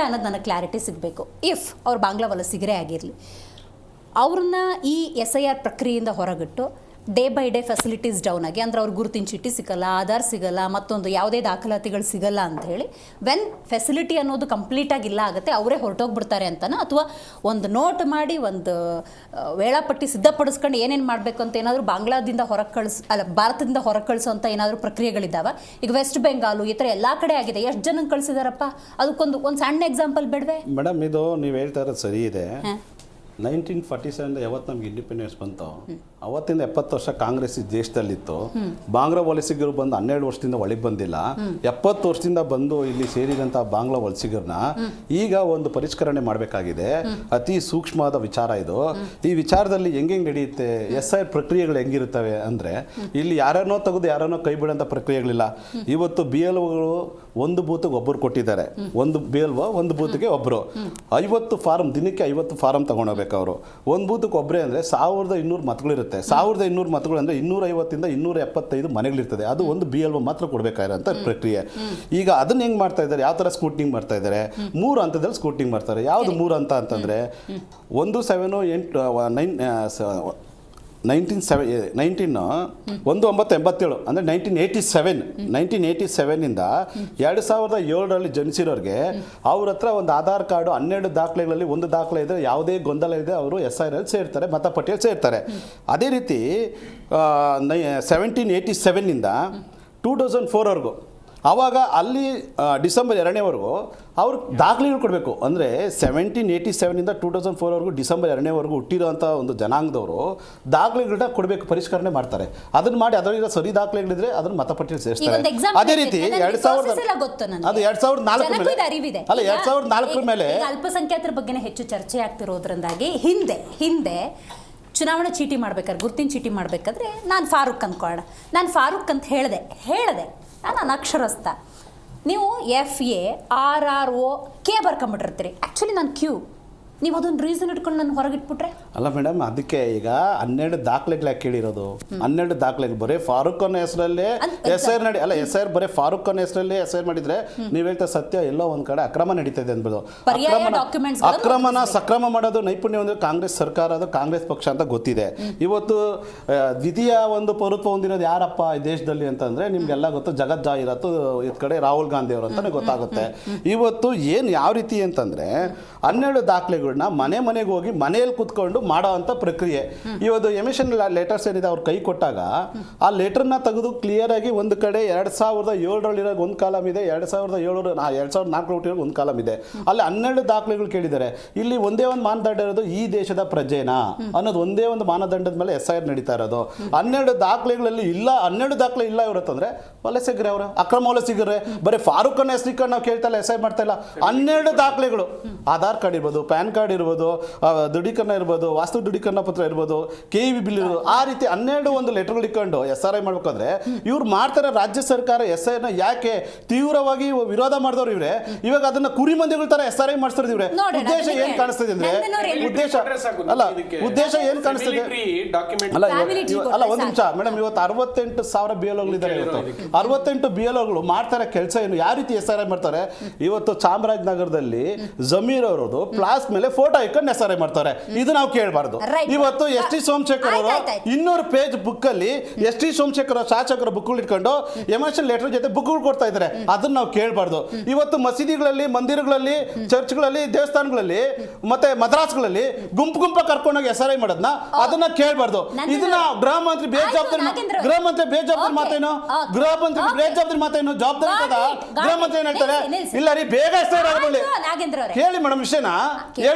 ಅನ್ನೋದು ನನಗೆ ಕ್ಲಾರಿಟಿ ಸಿಗಬೇಕು. ಇಫ್ ಅವ್ರು ಬಾಂಗ್ಲಾ ವಲಸಿಗರೇ ಆಗಿರಲಿ, ಅವ್ರನ್ನ ಈ SIR ಪ್ರಕ್ರಿಯೆಯಿಂದ ಹೊರಗಿಟ್ಟು day by day facilities down ಆಗಿ, ಅಂದರೆ ಅವ್ರ ಗುರುತಿನ ಚೀಟಿ ಸಿಗಲ್ಲ, ಆಧಾರ್ ಸಿಗಲ್ಲ, ಮತ್ತೊಂದು ಯಾವುದೇ ದಾಖಲಾತಿಗಳು ಸಿಗಲ್ಲ ಅಂತ ಹೇಳಿ ವೆನ್ ಫೆಸಿಲಿಟಿ ಅನ್ನೋದು ಕಂಪ್ಲೀಟಾಗಿ ಇಲ್ಲ ಆಗುತ್ತೆ, ಅವರೇ ಹೊರಟೋಗ್ಬಿಡ್ತಾರೆ ಅಂತನೋ, ಅಥವಾ ಒಂದು ನೋಟ್ ಮಾಡಿ ಒಂದು ವೇಳಾಪಟ್ಟಿ ಸಿದ್ಧಪಡಿಸ್ಕೊಂಡು ಏನೇನು ಮಾಡಬೇಕು ಅಂತ ಏನಾದರೂ ಬಾಂಗ್ಲಾದಿಂದ ಹೊರಗೆ ಭಾರತದಿಂದ ಹೊರಗೆ ಕಳಿಸೋಂಥ ಏನಾದರೂ ಪ್ರಕ್ರಿಯೆಗಳಿದ್ದಾವೆ. ಈಗ ವೆಸ್ಟ್ ಬೆಂಗಾಲು ಈ ಥರ ಎಲ್ಲ ಕಡೆ ಆಗಿದೆ. ಎಷ್ಟು ಜನಕ್ಕೆ ಕಳಿಸಿದಾರಪ್ಪ? ಅದಕ್ಕೊಂದು ಸಣ್ಣ ಎಕ್ಸಾಂಪಲ್ ಬೇಡವೆ ಮೇಡಮ್? ಇದು ನೀವು ಹೇಳ್ತಾ ಇರೋದು ಸರಿ ಇದೆ. 1947 ಯಾವತ್ತು ನಮ್ಗೆ ಇಂಡಿಪೆಂಡೆನ್ಸ್ ಬಂತು, ಅವತ್ತಿಂದ 70 ವರ್ಷ ಕಾಂಗ್ರೆಸ್ ದೇಶದಲ್ಲಿತ್ತು. ಬಾಂಗ್ಲಾ ವಲಸಿಗರು ಬಂದು 12 ವರ್ಷದಿಂದ ಒಳಗೆ ಬಂದಿಲ್ಲ. 70 ವರ್ಷದಿಂದ ಬಂದು ಇಲ್ಲಿ ಸೇರಿದಂಥ ಬಾಂಗ್ಲಾ ವಲಸಿಗರನ್ನ ಈಗ ಒಂದು ಪರಿಷ್ಕರಣೆ ಮಾಡಬೇಕಾಗಿದೆ. ಅತಿ ಸೂಕ್ಷ್ಮವಾದ ವಿಚಾರ ಇದು. ಈ ವಿಚಾರದಲ್ಲಿ ಹೆಂಗೆ ನಡೆಯುತ್ತೆ, SIR ಪ್ರಕ್ರಿಯೆಗಳು ಹೆಂಗಿರುತ್ತವೆ ಅಂದರೆ, ಇಲ್ಲಿ ಯಾರನ್ನೋ ತೆಗೆದು ಯಾರನ್ನೋ ಕೈ ಬಿಡೋಂಥ ಪ್ರಕ್ರಿಯೆಗಳಿಲ್ಲ. ಇವತ್ತು BLOಗಳು ಒಂದು ಬೂತ್ಗೆ ಒಬ್ಬರು ಕೊಟ್ಟಿದ್ದಾರೆ, ಒಂದು BLO ಒಂದು ಬೂತ್ಗೆ ಒಬ್ಬರು. 50 ಫಾರಮ್, ದಿನಕ್ಕೆ 50 ಫಾರಮ್ ತಗೊಂಡೋಗ್ಬೇಕು ಅವರು. ಒಂದು ಬೂತ್ಗೆ ಒಬ್ಬರೇ ಅಂದರೆ 1200 ಮತಗಳಿರುತ್ತೆ. 1200 ಮತಗಳು ಅಂದರೆ 250ಇಂದ 275 ಮನೆಗಳಿರ್ತದೆ. ಅದು ಒಂದು BLO ಮಾತ್ರ ಕೊಡಬೇಕಾಗಿರೋಂಥ ಪ್ರಕ್ರಿಯೆ. ಈಗ ಅದನ್ನ ಹೆಂಗೆ ಮಾಡ್ತಾ ಇದ್ದಾರೆ, ಯಾವ ಥರ ಸ್ಕೂಟ್ನಿಂಗ್ ಮಾಡ್ತಾ ಇದ್ದಾರೆ? 3 ಹಂತದಲ್ಲಿ ಸ್ಕೂಟ್ನಿಂಗ್ ಮಾಡ್ತಾರೆ. ಯಾವುದು 3 ಹಂತ ಅಂತಂದರೆ, 1987 ಅಂದರೆ 1987 2007ರಲ್ಲಿ ಜನಿಸಿರೋರಿಗೆ ಅವ್ರ ಹತ್ರ ಒಂದು ಆಧಾರ್ ಕಾರ್ಡು 12 ದಾಖಲೆಗಳಲ್ಲಿ ಒಂದು ದಾಖಲೆ ಇದ್ದರೆ ಯಾವುದೇ ಗೊಂದಲ ಇದೆ ಅವರು SIR ಅಲ್ಲಿ ಸೇರ್ತಾರೆ, ಮತಪಟ್ಟಿಯಲ್ಲಿ ಸೇರ್ತಾರೆ. ಅದೇ ರೀತಿ 1787 2004ವರೆಗೂ, ಆವಾಗ ಅಲ್ಲಿ ಡಿಸೆಂಬರ್ 2 ಅವ್ರು ದಾಖಲೆಗಳು ಕೊಡಬೇಕು. ಅಂದರೆ 1787 2004ವರೆಗೂ ಡಿಸೆಂಬರ್ 2 ಹುಟ್ಟಿರೋಂಥ ಒಂದು ಜನಾಂಗದವರು ದಾಖಲೆಗಳನ್ನ ಕೊಡಬೇಕು, ಪರಿಷ್ಕರಣೆ ಮಾಡ್ತಾರೆ. ಅದನ್ನು ಮಾಡಿ ಅದರಿಂದ ಸರಿ ದಾಖಲೆಗಳಿದ್ರೆ ಅದನ್ನು ಮತಪಟ್ಟಿಯಲ್ಲಿ ಸೇರಿಸ್ತಾರೆ. ಅದೇ ರೀತಿ 2004 ಮೇಲೆ ಅಲ್ಪಸಂಖ್ಯಾತರ ಬಗ್ಗೆ ಹೆಚ್ಚು ಚರ್ಚೆ ಆಗ್ತಿರೋದ್ರಿಂದಾಗಿ ಹಿಂದೆ ಚುನಾವಣಾ ಚೀಟಿ ಮಾಡ್ಬೇಕಾದ್ರೆ, ಗುರುತಿನ ಚೀಟಿ ಮಾಡಬೇಕಾದ್ರೆ ನಾನು ಫಾರೂಕ್ ಅಂದ್ಕೊಳ್ಳೋಣ, ನಾನು ಫಾರೂಕ್ ಅಂತ ಹೇಳಿದೆ, ನಾನು ಅನಕ್ಷರಸ್ಥ. ನೀವು FARROK ಬರ್ಕೊಂಬಿಟ್ಟಿರ್ತೀರಿ. ಆ್ಯಕ್ಚುಲಿ ನಾನು Q. ನೀವು ಅದೊಂದು ರೀಸನ್ ಇಟ್ಕೊಂಡು ನಾನು ಹೊರಗಿಟ್ಬಿಟ್ರೆ ಅಲ್ಲ ಮೇಡಮ್. ಅದಕ್ಕೆ ಈಗ 12 ದಾಖಲೆಗಳು ಯಾಕೆ ಕೇಳಿರೋದು? 12 ದಾಖಲೆಗಳು ಬರೀ ಫಾರೂಕ್ ಅನ್ನೋ ಹೆಸರಲ್ಲೇ SIR SIR ಬರೀ ಫಾರೂಕ್ ಅನ್ನೋ ಹೆಸರಲ್ಲೇ SIR ಮಾಡಿದ್ರೆ ನೀವು ಹೇಳ್ತಾ ಸತ್ಯ ಎಲ್ಲೋ ಒಂದು ಕಡೆ ಅಕ್ರಮ ನಡೀತದೆ ಅನ್ಬೋದು. ಅಕ್ರಮನ ಸಕ್ರಮ ಮಾಡೋದು ನೈಪುಣ್ಯ ಒಂದು ಕಾಂಗ್ರೆಸ್ ಸರ್ಕಾರ, ಅದು ಕಾಂಗ್ರೆಸ್ ಪಕ್ಷ ಅಂತ ಗೊತ್ತಿದೆ. ಇವತ್ತು ದ್ವಿತೀಯ ಒಂದು ಪೌರತ್ವ ಹೊಂದಿರೋದು ಯಾರಪ್ಪ ಈ ದೇಶದಲ್ಲಿ ಅಂತಂದ್ರೆ ನಿಮ್ಗೆಲ್ಲ ಗೊತ್ತು, ಜಗತ್ ಜಾಹೀರಾತು ಈ ಕಡೆ ರಾಹುಲ್ ಗಾಂಧಿ ಅವರು ಅಂತಾನೆ ಗೊತ್ತಾಗುತ್ತೆ. ಇವತ್ತು ಏನು ಯಾವ ರೀತಿ ಅಂತಂದ್ರೆ 12 ದಾಖಲೆಗಳು ಮನೆಗೆ ಹೋಗಿ ಮನೆಯಲ್ಲಿ ಕೂತ್ಕೊಂಡು ಮಾಡೋ ಅಂಥ ಪ್ರಕ್ರಿಯೆ. ಇವತ್ತು ಎಮಿಷನ್ ಲೆಟರ್ಸ್ ಏನಿದೆ ಅವ್ರು ಕೈ ಕೊಟ್ಟಾಗ ಆ ಲೆಟರ್ನ ತೆಗೆದು ಕ್ಲಿಯರ್ ಆಗಿ ಒಂದು ಕಡೆ 2007ರಲ್ಲಿರೋ ಒಂದು ಕಾಲಮ್ ಇದೆ, 2004 ಹುಟ್ಟಿರೋ ಒಂದು ಕಾಲಮ್ ಇದೆ. ಅಲ್ಲಿ 12 ದಾಖಲೆಗಳು ಕೇಳಿದ್ದಾರೆ. ಇಲ್ಲಿ ಒಂದೇ ಒಂದು ಮಾನದಂಡ ಇರೋದು ಈ ದೇಶದ ಪ್ರಜೆನಾ ಅನ್ನೋದು ಒಂದೇ ಒಂದು ಮಾನದಂಡದ ಮೇಲೆ SIR ನಡೀತಾ ಇರೋದು. 12 ದಾಖಲೆಗಳಲ್ಲಿ ಇಲ್ಲ, 12 ದಾಖಲೆ ಇಲ್ಲ ಇರುತ್ತಂದ್ರೆ ವಲಸಿಗರೇ, ಅವರು ಅಕ್ರಮ ವಲಸಿಗರೇ. ಬರೀ ಫಾರೂಕ್ ಅನ್ನೋ ಹೆಸರಿಕೊಂಡು ನಾವು ಕೇಳ್ತಾ ಇಲ್ಲ, SIR ಮಾಡ್ತಾ ಇಲ್ಲ. 12 ದಾಖಲೆಗಳು, ಆಧಾರ್ ಕಾರ್ಡ್ ಇರ್ಬೋದು, ಪ್ಯಾನ್ ಕಾರ್ಡ್ ಇರ್ಬೋದು, ದೃಢೀಕರಣ ಇರ್ಬೋದು, ವಾಸ್ತು ದೃಢೀಕರಣ ಪತ್ರ ಇರ್ಬೋದು, KEB ಬಿಲ್ ಇರ್ಬೋದು, ಆ ರೀತಿ 12 ಒಂದು ಲೆಟರ್ಗಳು ಇಟ್ಕೊಂಡು SRI ಮಾಡ್ಬೇಕಾದ್ರೆ ಇವ್ರು ಮಾಡ್ತಾರೆ. ರಾಜ್ಯ ಸರ್ಕಾರ SIRನ ಯಾಕೆ ತೀವ್ರವಾಗಿ ವಿರೋಧ ಮಾಡಿದವ್ರು ಇವ್ರೆ. ಇವಾಗ ಅದನ್ನ ಕುರಿ ಮಂದಿಗಳ ತರ SRI ಮಾಡಿಸ್ತಾರೆ ಇವ್ರೆ. ಉದ್ದೇಶ ಏನ್ ಕಾಣಿಸ್ತದೆ ಅಂದ್ರೆ, ಉದ್ದೇಶ ಏನ್ ಕಾಣಿಸ್ತದೆ ಅಲ್ಲ ಒಂದು ನಿಮಿಷ ಮೇಡಮ್. ಇವತ್ತು 68,000 BLOಗಳಿದ್ದಾರೆ. ಇವತ್ತು 68 BLOಗಳು ಮಾಡ್ತಾರೆ ಕೆಲಸ ಏನು, ಯಾವ ರೀತಿ SRI ಮಾಡ್ತಾರೆ? ಇವತ್ತು ಚಾಮರಾಜನಗರದಲ್ಲಿ ಜಮೀರ್ ಅವರದು ಪ್ಲಾಸ್ ಮೇಲೆ ಫೋಟೋ ಇಟ್ಕೊಂಡು SRI ಮಾಡ್ತಾರೆ. ಇದು ನಾವು ಕೇಳಬಾರ್ದು. ಇವತ್ತು ST ಸೋಮಶೇಖರ್ ಅವರು 200 ಪೇಜ್ ಬುಕ್ ಅಲ್ಲಿ ST ಸೋಮಶೇಖರ್ ಶಾಸಕರ ಬುಕ್ಗಳು ಇಟ್ಕೊಂಡು ಎಮೋಷನ್ ಲೆಟರ್ ಜೊತೆ ಬುಕ್ಗಳು ಕೊಡ್ತಾ ಇದ್ದಾರೆ. ಅದನ್ನ ನಾವು ಕೇಳಬಾರ್ದು. ಇವತ್ತು ಮಸೀದಿಗಳಲ್ಲಿ, ಮಂದಿರಗಳಲ್ಲಿ, ಚರ್ಚ್ಗಳಲ್ಲಿ, ದೇವಸ್ಥಾನಗಳಲ್ಲಿ ಮತ್ತೆ ಮದ್ರಾಸ್ಗಳಲ್ಲಿ ಗುಂಪು ಕರ್ಕೊಂಡೋಗಿ SRI ಮಾಡೋದನ್ನ ಅದನ್ನ ಕೇಳಬಾರ್ದು. ಇದನ್ನ ಗೃಹ ಮಂತ್ರಿ ಬೇಜವಾಬ್ದಾರಿ ಮಾತೇನು? ಜವಾಬ್ದಾರಿ ಗೃಹ ಮಂತ್ರಿ ಏನ್ ಹೇಳ್ತಾರೆ? ಇಲ್ಲ ರೀ, ಬೇಗ SIR ಆಗಲಿ. ಕೇಳಿ ಮೇಡಮ್ ವಿಷಯನ.